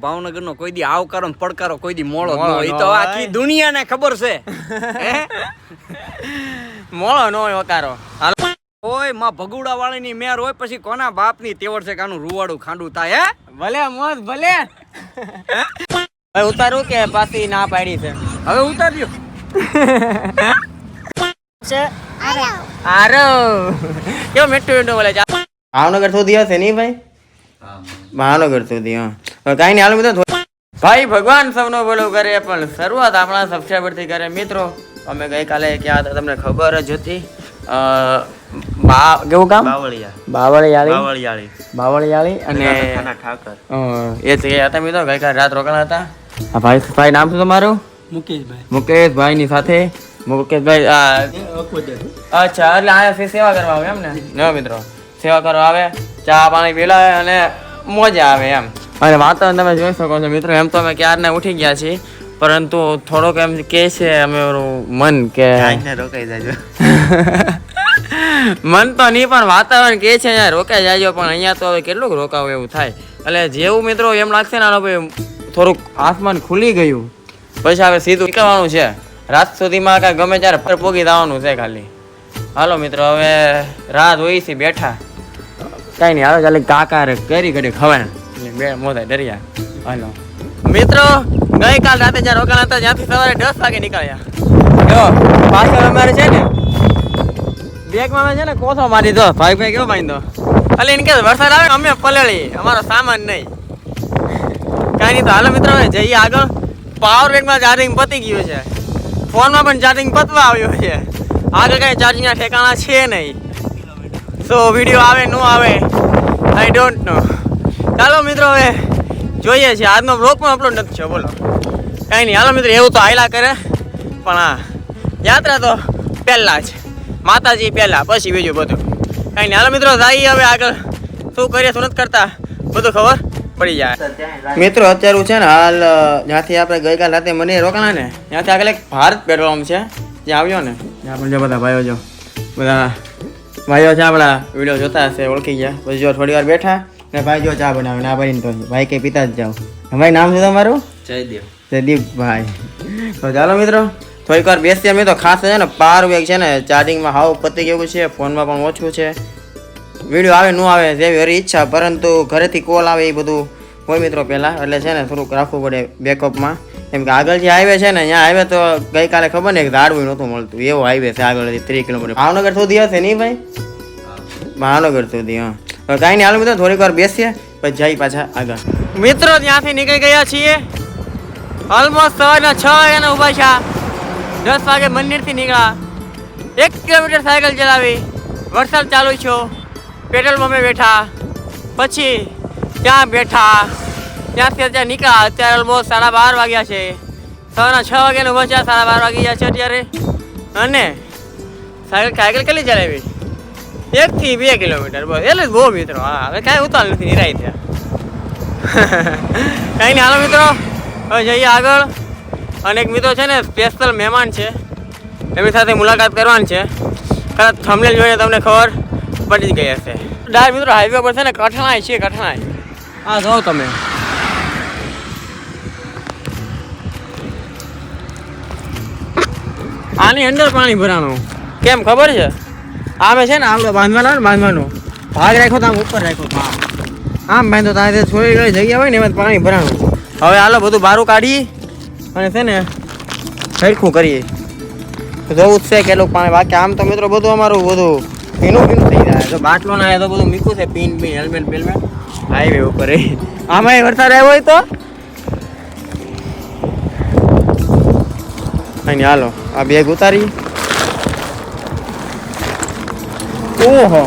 ભાવનગર નો કોઈ દી આવકારો ને પડકારો કોઈ દી મોળો ન હોય. તો આખી દુનિયાને ખબર છે. મોળો ન હોય વકારો. ઓય માં ભગુડા વાળી ની મેર હોય પછી કોના બાપ ની તેવડ છે કાનું રૂવાડું ખાંડું થાય. ભલે મોજ ભલે. હવે ઉતારું કે પાછી ના પાડી છે? હવે ઉતાર્યો આરો કેવો મીઠું મીઠું બોલે. ભાવનગર સુધી હશે નહીં ભાઈ? ભાવનગર સુધી. હા કઈ નહીં. હાલ મિત્રો ભાઈ ભગવાન સૌનો ભલો કરે પણ શરૂઆત આપણા સબસ્ક્રાઈબર થી કરે. મિત્રો અમે ગઈકાલે ક્યાં હતા તમને ખબર જ હતી. કેવું કામ? બાવળિયાળી અને ઠાકર એ જ હતા મિત્રો. ગઈકાલે રાત રોકાણા હતા. ભાઈ નામ શું તમારું? મુકેશભાઈ ની સાથે મુકેશભાઈ. અચ્છા એટલે અહીંયા સેવા કરવા આવે એમ ને મિત્રો? સેવા કરવા આવે, ચા પાણી પીલાવે અને મજા આવે એમ. અને વાતાવરણ તમે જોઈ શકો છો મિત્રો. એમ તો અમે ક્યારના ઉઠી ગયા છીએ પરંતુ થોડોક એમ કે છે અમે મન કે રોકાઈ જાજો. મન તો નહીં પણ વાતાવરણ કે છે અહીંયા રોકાઈ જાજો. પણ અહીંયા તો હવે કેટલુંક રોકાવું એવું થાય. એટલે જેવું મિત્રો એમ લાગશે ને ભાઈ થોડુંક આસમાન ખુલી ગયું પછી હવે સીધું નીકળવાનું છે. રાત સુધીમાં કાંઈ ગમે ત્યારે પોગી જવાનું છે ખાલી. હાલો મિત્રો હવે રાત હોય છે બેઠા. કઈ નહીં હાલો ચાલે કાકા રે કરી ઘડી ખવાય એટલે બે મોઢા ડર્યા. હાલો મિત્રો ગઈકાલ રાતે જ્યાં રોકાણા હતા ત્યાંથી સવારે 10 વાગે નીકળ્યા. જો પાછળ અમારે છે ને બેગમાં અમે છે ને કોથો મારી દો. ભાઈ કેવો બાંધો એટલે એને કે વરસાદ આવે અમે પલળી અમારો સામાન નહીં. કાંઈ નહીં તો હાલો મિત્રો હવે જઈએ આગળ. પાવર બેંકમાં ચાર્જિંગ પતી ગયું છે. ફોનમાં પણ ચાર્જિંગ પતવા આવ્યું છે. આગળ કઈ ચાર્જિંગના ઠેકાણા છે નહીં. સો વિડીયો આવે ન આવે આઈ ડોન્ટ નો. ચાલો મિત્રો હવે જોઈએ છીએ. આજનો બ્લોગ પણ અપલોડ નથી થયો બોલો. કાંઈ નહીં હાલો મિત્રો એવું તો હાયલા કરે પણ હા યાત્રા તો પહેલાં જ માતાજી પહેલાં પછી બીજું બધું. કાંઈ નહીં હાલો મિત્રો જઈએ હવે આગળ. શું કરીએ શું નથી કરતા બધું ખબર પડી જાય. મિત્રો અત્યારે છે ને હાલ જ્યાંથી આપણે ગઈકાલ રાતે મને રોકાણા ને ત્યાંથી આગળ એક ભારત પેટ્રોલ પંપ છે જ્યાં આવ્યો ને ત્યાં પણ જો બધા ભાઈઓ છે આપણા વિડીયો જોતા હશે ઓળખી ગયા. પછી જો થોડી વાર બેઠા ને ભાઈ જો ચા બનાવે ના ભરીને તો ભાઈ કે પીતા જ જાઓ. ભાઈ નામ શું તમારું? જયદીપભાઈ. તો ચાલો મિત્રો થોડીક વાર બેસીએ. અમે તો ખાસ છે ને પાવર બેંક છે ને ચાર્જિંગમાં હાવ પતી ગયું છે. ફોનમાં પણ ઓછું છે. વિડીયો આવે ન આવે જેવી હરી ઈચ્છા પરંતુ ઘરેથી કોલ આવે એ બધું હોય મિત્રો પહેલાં. એટલે છે ને થોડુંક રાખવું પડે બેકઅપમાં. કેમ કે આગળ જે હાઈવે છે ને અહીંયા હાઈવે તો ગઈકાલે ખબર ને ઝાડવું નહોતું મળતું એવો હાઈવે છે આગળથી 30 કિલોમીટર. ભાવનગર સુધી હશે નહીં ભાઈ? ભાવનગર સુધી. હા કાંઈ નહીં હાલ મિત્રો થોડીક વાર બેસીએ પછી જઈ પાછા આગળ. મિત્રો ત્યાંથી નીકળી ગયા છીએ. ઓલમોસ્ટ સવારના 6 વાગ્યાના ઊભા છે. 10 વાગે મંદિરથી નીકળ્યા. 1 કિલોમીટર સાયકલ ચલાવી. વરસાદ ચાલુ છો. પેટ્રોલ પંપે બેઠા. પછી ત્યાં બેઠા. ત્યાંથી અત્યારે નીકળ્યા. અત્યારે ઓલમોસ્ટ 12:30 વાગ્યા છે. સવારના 6 વાગ્યાના ઊભા છે. 12:30 વાગી ગયા છે અત્યારે. અને સાયકલ કેટલી ચલાવી? 1 થી 2 કિલોમીટર બસ. એટલે જ બહુ મિત્રો. હા હવે કાંઈ ઉતાર નથી નિરાય ત્યાં. કાંઈ નહીં હાલો મિત્રો હવે જઈએ આગળ. અને એક મિત્રો છે ને સ્પેશિયલ મહેમાન છે એમની સાથે મુલાકાત કરવાની છે. કદાચ થંબનેલ જોઈને તમને ખબર પડી ગઈ હશે. ડાયરેક્ટ મિત્રો હાઈવે પર છે ને કઠણાઈ છે. કઠણાઈ હા જાઓ તમે. આની અંદર પાણી ભરાણું કેમ ખબર છે? આમે છે ને આપણે બાંધવાનો ભાગ રાખ્યો તો આમ ઉપર રાખ્યો ભાગ આમ બાંધો ત્યાં થોડી ઘણી જગ્યા હોય ને એમાં પાણી ભરાણું. હવે હાલો બધું બહાર કાઢી અને છે ને સરખું કરીએ. જોવું જ છે કેટલું પાણી. બાકી આમ તો મિત્રો બધું અમારું બધું ભીનું થઈ જાય. જો બાટલો ના તો બધું મીકું છે. પીન હેલ્મેટ હાઈવે ઉપર આમાં વરસાદ આવ્યો હોય તો અહીં હાલો આ બેગ ઉતારી. ઓહો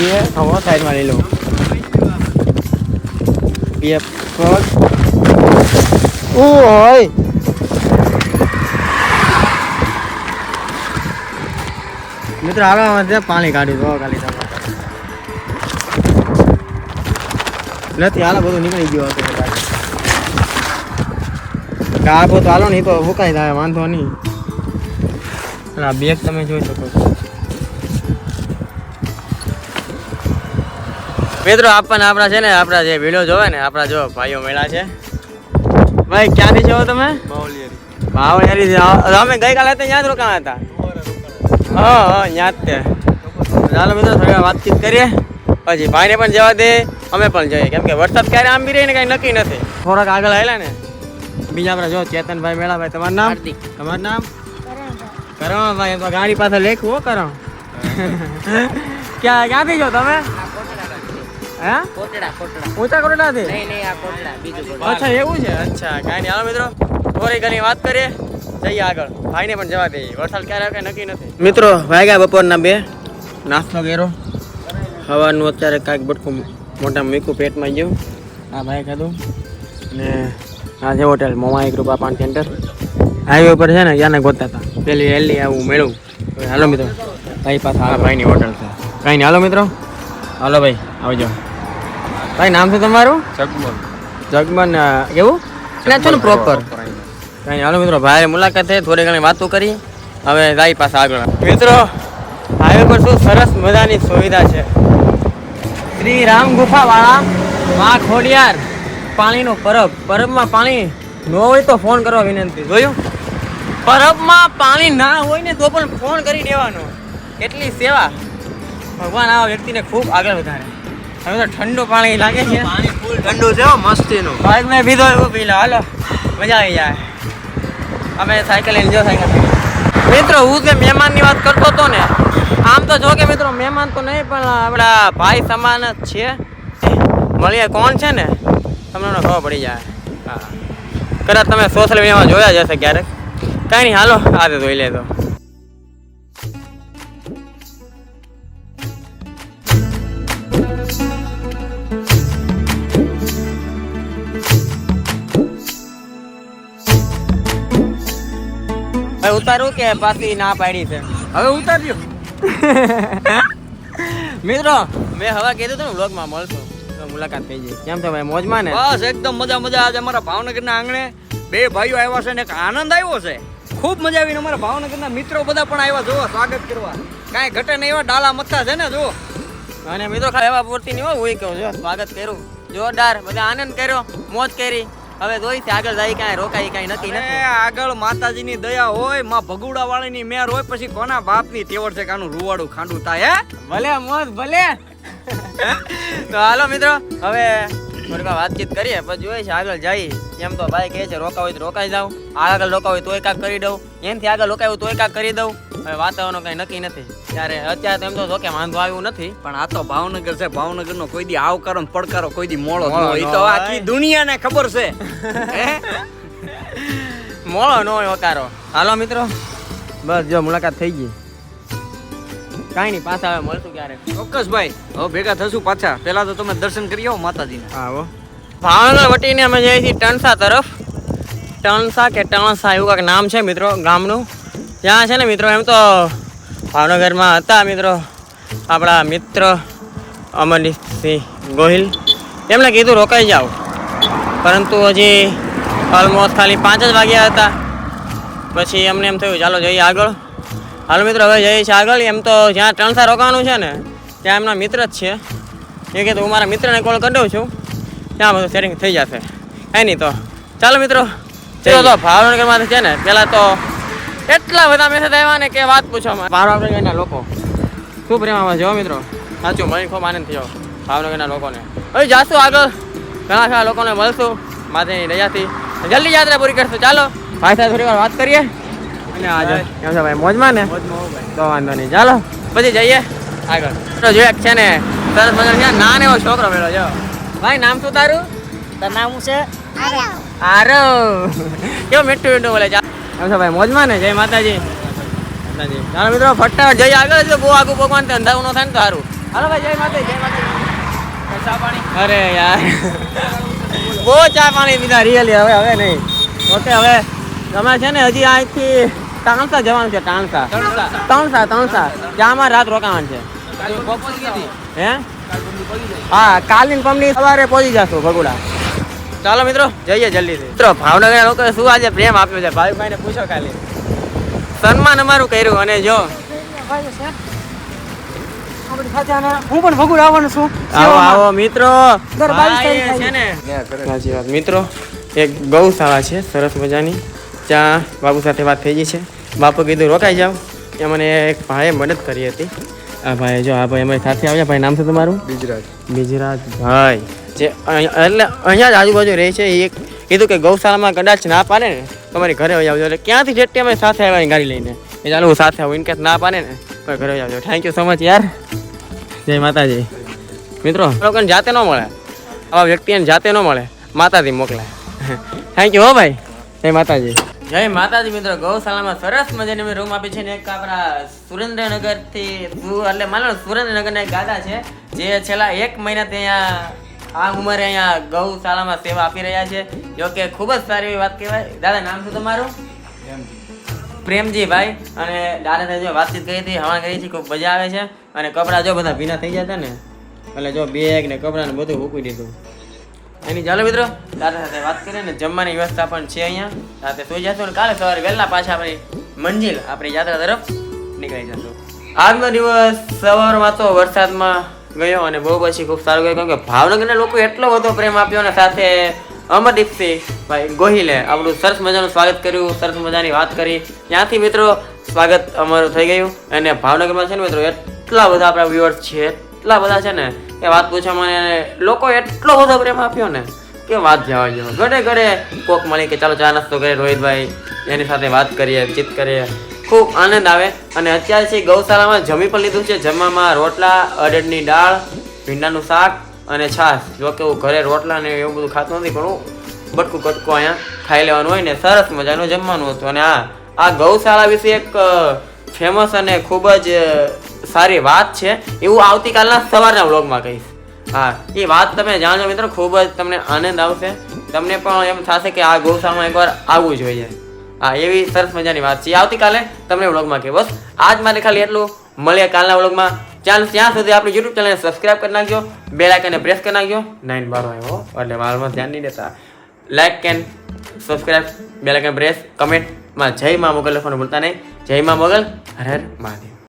ये हवा साइड में ले लो. ये ओय मित्र आगे पानी काढ़ी दो खाली નથી હાલો બધું નીકળી ગયો હતો. કાપો તો હાલો નહીં તો ફૂકાઈ જાય વાંધો નહીં. આ બેગ તમે જોઈ શકો છો. મિત્રો આપણા છે ને આપણા જે વિડીયો જોવે ને આપણા જો ભાઈઓ મળ્યા છે. ભાઈ ક્યાંથી છો તમે? બાવળિયારી. અમે ગઈકાલે હતા ત્યાં જ રોકાણા હતા. હા ત્યાં જ તે. ચાલો મિત્રો થોડી વાતચીત કરીએ પછી ભાઈને પણ જવા દે અમે પણ જઈએ કેમ કે વરસાદ ક્યારે આમ બી રહી ને કઈ નક્કી નથી. થોડાક આગળ આવેલા ને બીજા આપણા જો ચેતનભાઈ મેળાભાઈ. તમારું નામ? તમારું નામ? કરણભાઈ. એમ તો ગાડી પાસે લેખું હો કરણ. ક્યાંથી છો તમે? હે ઊંચા કોટડાથી? અચ્છા એવું છે. અચ્છા કાંઈ નહીં. હાલો મિત્રો થોડી ઘણી વાત કરીએ જઈએ આગળ. ભાઈને પણ જવા દઈએ. વરસાદ ક્યારે આવે કઈ નક્કી નથી. મિત્રો વાગ્યા બપોરના 2. નાસ્તો કર્યો સવારનું. અત્યારે કાંઈક બટકું મોટા મૂક્યું પેટમાં ગયું. આ ભાઈ ખાધું ને આ છે હોટેલ મોમાઈ કૃપા પાન સેન્ટર. હાઈવે ઉપર છે ને યાને ગોતતા હતા પેલી હેલી આવું મેળવું. હાલો મિત્રો ભાઈ પાસે આ ભાઈની હોટલ છે. કાંઈ નહીં હાલો મિત્રો. હાલો ભાઈ આવજો. ભાઈ નામ શું તમારું? જગમન. કેવું એટલે છો ને પ્રોપર? કાંઈ હાલો મિત્રો ભાઈ મુલાકાત થઈ થોડી ઘણી વાતો કરી. હવે જાય પાસે આગળ. મિત્રો હાઈવે પર શું સરસ મજાની સુવિધા છે. શ્રી રામ ગુફાવાળા માં ખોડિયાર પાણીનો પરબ. પરબમાં પાણી ન હોય તો ફોન કરવા વિનંતી. જોયું? પરબમાં પાણી ના હોય ને તો પણ ફોન કરી દેવાનો. એટલી સેવા. ભગવાન આવા વ્યક્તિને ખૂબ આગળ વધારે. હવે તો ઠંડુ પાણી લાગે છે. પાણી ફૂલ ઠંડુ છે મસ્તીનું. ભાઈ મેં પીધો એવું પી લો. હાલો મજા આવી જાય. અમે સાયકલ લઈને જો સાયકલ. મિત્રો હું જે મહેમાનની વાત કરતો હતો ને આમ તો જો કે મિત્રો મહેમાન તો નહીં પણ આપણા ભાઈ સમાન જ છે. મળીએ કોણ છે ને તમને ખબર પડી જાય. હા કદાચ તમે સોશિયલ મીડિયામાં જોયા જ હશે ક્યારેક. કાંઈ નહીં હાલો આજે જોઈ લેતો. ઉતારું કે પાછી ના પાડી છે? હવે ઉતાર્યો. મિત્રો મેં હવે કીધું હતું ને વ્લોગમાં મળશું તો મુલાકાત થઈ જાય. કેમ છો ભાઈ મોજમાં ને? બસ એકદમ મજા મજા. આજે અમારા ભાવનગરના આંગણે 2 ભાઈઓ આવ્યા છે ને એક આનંદ આવ્યો છે. ખૂબ મજા આવીને અમારા ભાવનગરના મિત્રો બધા પણ આવ્યા જોવા સ્વાગત કરવા. કાંઈ ઘટે નહીં એવા ડાલા મથા છે ને જો. અને મિત્રો ખાલી એવા પૂરતી નહીં હોય હું કહું જો સ્વાગત કર્યું જોરદાર. બધા આનંદ કર્યો મોજ કરી. હવે જોઈ છે આગળ જાય કાંઈ રોકાઈ કાંઈ નક્કી નથી. આગળ માતાજીની દયા હોય માં ભગુડા વાળીની મેર હોય પછી કોના બાપની તેવડ છે કાનું રૂવાડું ખાંડું થાય. હે ભલે મોજ ભલે. તો હાલો મિત્રો હવે થોડીક વાતચીત કરીએ પછી જોઈએ છે આગળ જઈએ. એમ તો ભાઈ કહે છે રોકાવ હોય તો રોકાઈ જાઉં. આગળ રોકાવ હોય તોય કાંક કરી દઉં. એનાથી આગળ રોકાવું તોય કાંક કરી દઉં. હવે વાતાવરણ કંઈ નક્કી નથી. ત્યારે અત્યારે તો એમ તો જો કે વાંધો આવ્યું નથી પણ આ તો ભાવનગર છે. ભાવનગરનો કોઈ દી આવકારો ને પડકારો કોઈ દી મોળો ન હોય. એ તો આખી દુનિયાને ખબર છે. મોળો ન હોય ઓકારો. હાલો મિત્રો બસ જો મુલાકાત થઈ ગઈ. કાંઈ નહીં પાછા હવે મળશું ક્યારેક. ચોક્કસ ભાઈ હવે ભેગા થશું પાછા. પેલા તો તમે દર્શન કરી આવો માતાજીને. હા હો. ભાવનગર વટીને અમે જઈએ છીએ ટણસા તરફ. ટણસા કે ટણસા એવું કાંઈક નામ છે મિત્રો ગામનું. ત્યાં છે ને મિત્રો એમ તો ભાવનગરમાં હતા મિત્રો આપણા મિત્ર અમરજીતસિંહ ગોહિલ. એમણે કીધું રોકાઈ જાઓ પરંતુ હજી ઓલમોસ્ટ ખાલી 5 જ વાગ્યા હતા. પછી અમને એમ થયું ચાલો જઈએ આગળ. હાલો મિત્રો હવે જઈએ છીએ આગળ. એમ તો જ્યાં ટણસા રોકાવાનું છે ને ત્યાં એમના મિત્ર જ છે. એ કીધું હું મારા મિત્રને કોલ કરી દઉં છું ત્યાં બધું સેટિંગ થઈ જશે. કાંઈ નહીં તો ચાલો મિત્રો. ચલો તો ભાવનગરમાંથી છે ને પહેલાં તો એટલા બધા મેસેજ આવ્યા ને કે વાત પૂછો. ભાવનગરના લોકો શું પ્રેમમાં જો મિત્રો સાચું મને ખૂબ આનંદ થયો ભાવનગરના લોકોને. હવે જાશું આગળ ઘણા ખરા લોકોને મળશું માતાની દયાથી. જલ્દી યાત્રા પૂરી કરશું. ચાલો ભાઈ સાથે થોડી વાર વાત કરીએ. અને આજે કેમ છે ભાઈ મોજમાં ને? તો વાંધો નહીં ચાલો પછી જઈએ આગળ. તો જો એક છે ને સરસ મજાનો છે નાનો એવો છોકરો મેળો જો. ભાઈ નામ શું તારું? તારું નામ છે આરવ. કેવો મીઠું મીઠું બોલે. કેમ છે ભાઈ મોજમાં ને? જય માતાજી. માતાજી. ચાલો મિત્રો ફટાફટ જઈએ આગળ. જો બહુ આગું ભગવાન અંધારું ન થાય ને તો સારું. હાલો ભાઈ જય માતાજી. જય માતાજી. ચા પાણી? અરે યાર બહુ ચા પાણી પીધા રિયલી. હવે નહીં. ઓકે હવે તમે છે ને હજી અહીંથી તાણસા જવાનું છે. તાણસા ત્યાં અમારે રાત રોકાવાનું છે. હે હા કાલની પમની સવારે પહોંચી જશું ભગુડા. ચાલો મિત્રો જઈએ જલ્દીથી. મિત્રો ભાવનગરના લોકોએ શું આજે પ્રેમ આપ્યો છે ભાઈને પૂછો ખાલી. સન્માન અમારું કર્યું. અને જો આપણી સાથે અને હું પણ ભગુડ આવવાનો છું આવો આવો મિત્રો દર 22 તારીખે આ એ છે ને સાચી વાત મિત્રો એક ગૌશાળા છે સરસ મજાની ત્યાં બાપુ સાથે વાત થઈ ગઈ છે બાપુ કીધું રોકાઈ જાઓ એ મને એક ભાઈએ મદદ કરી હતી આ ભાઈ જો આ ભાઈ અમારી સાથે આવ્યા ભાઈ નામ છે તમારું બીજરાજ ભાઈ જે એટલે અહીંયા જ આજુબાજુ રહે છે એ કીધું કે ગૌશાળામાં કદાચ ના પાડે ને તમારી ઘરે આવી આવજો એટલે ક્યાંથી જેટલી અમે સાથે આવ્યા ગાડી લઈને એ ચાલો હું સાથે આવું ઇનકેસ ના પાડે ને તો ઘરે આવી આવજો થેન્ક યુ સો મચ યાર જય માતાજી મિત્રો લોકોને જાતે ન મળે આવા વ્યક્તિને જાતે ન મળે માતાજી મોકલાય થેન્ક યુ હો ભાઈ જય માતાજી જય માતાજી મિત્રો ગૌશાળામાં સરસ મજાની અમે રૂમ આપી છે ને એક આપણા સુરેન્દ્રનગરથી એટલે માનો સુરેન્દ્રનગરના એક દાદા છે જે છેલ્લા 1 મહિનાથી અહીંયા આ ઉંમરે અહીંયા ગૌશાળામાં સેવા આપી રહ્યા છે જો કે ખૂબ જ સારી એવી વાત કહેવાય દાદા નામ શું તમારું પ્રેમજીભાઈ અને દાદા સાથે જો વાતચીત કરી હતી હવા કરી છે ખૂબ મજા આવે છે અને કપડાં જો બધા ભીના થઈ જતા ને એટલે જો બેગ ને કપડાં ને બધું મૂકી દીધું એની ચાલો મિત્રો દાદા સાથે વાત કરીએ ને જમવાની વ્યવસ્થા પણ છે અહીંયા રાતે સુઈ જશું ને કાલે સવારે વહેલા પાછા આપણી મંજિલ આપણી યાત્રા તરફ નીકળી જશું આજનો દિવસ સવારમાં તો વરસાદમાં ગયો અને બહુ પછી ખૂબ સારું ગયું કેમ કે ભાવનગરના લોકો એટલો બધો પ્રેમ આપ્યો અને સાથે અમરદીપસિંહ ભાઈ ગોહિલે આપણું સરસ મજાનું સ્વાગત કર્યું સરસ મજાની વાત કરી ત્યાંથી મિત્રો સ્વાગત અમારું થઈ ગયું અને ભાવનગરમાં છે ને મિત્રો એટલા બધા આપણા વ્યુઅર્સ છે એટલા બધા છે ને એ વાત પૂછવામાં મને લોકો એટલો બધો પ્રેમ આપ્યો ને કે વાત જવા જેવો ઘડે ઘડે કોક મળી કે ચાલો ચા નાસ્તો કરીએ રોહિતભાઈ એની સાથે વાત કરીએ ચિત કરીએ ખૂબ આનંદ આવે અને અત્યારે છે ગૌશાળામાં જમી પણ લીધું છે જમવામાં રોટલા અડદની દાળ ભીંડાનું શાક અને છાશ જો કે હું ઘરે રોટલા ને એવું બધું ખાતું નથી પણ હું બટકું કટકું અહીંયા ખાઈ લેવાનું હોય ને સરસ મજાનું જમવાનું હતું અને આ ગૌશાળા વિશે એક ફેમસ અને ખૂબ જ સારી વાત છે એવું આવતીકાલના સવારના વ્લોગમાં કહીશ હા એ વાત તમે જાણજો મિત્રો ખૂબ જ તમને આનંદ આવશે તમને પણ એમ થશે કે આ ગૌશાળામાં એકવાર આવવું જોઈએ હા એવી સરસ મજાની વાત છે આવતીકાલે તમને વ્લોગમાં કહે બસ આજ મારે ખાલી એટલું મળીએ કાલના વ્લોગમાં ત્યાં સુધી આપણી યુટ્યુબ ચેનલને સબસ્ક્રાઇબ કરી નાખજો બેલ આઇકનને પ્રેસ કરી નાખજો 9:12 આવ્યો એટલે મારામાં ધ્યાન નહીં દેતા like and subscribe bell icon press કમેન્ટમાં જય મા મોગલ લખવાનું ભૂલતા નહીં જય મા મોગલ હર હર મહાદેવ